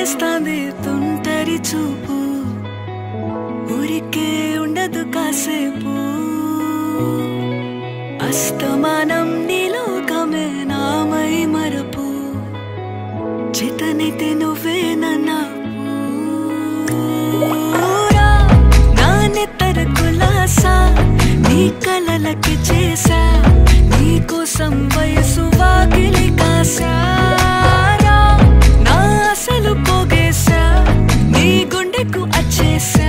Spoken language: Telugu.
చేస్తాంది తుంటరి చూపు ఊరికే ఉండదు కాసేపు అస్తమానం నీలోకమే నామై మరపు చేతనైతే నువ్వే నన్నా నా నెత్తర కులాసా నీ కలలకి చేసా నీ కోసం వయసు వాకిలి కాసా నా అసలు పోగేసా నీ గుండెకు అచ్చేసా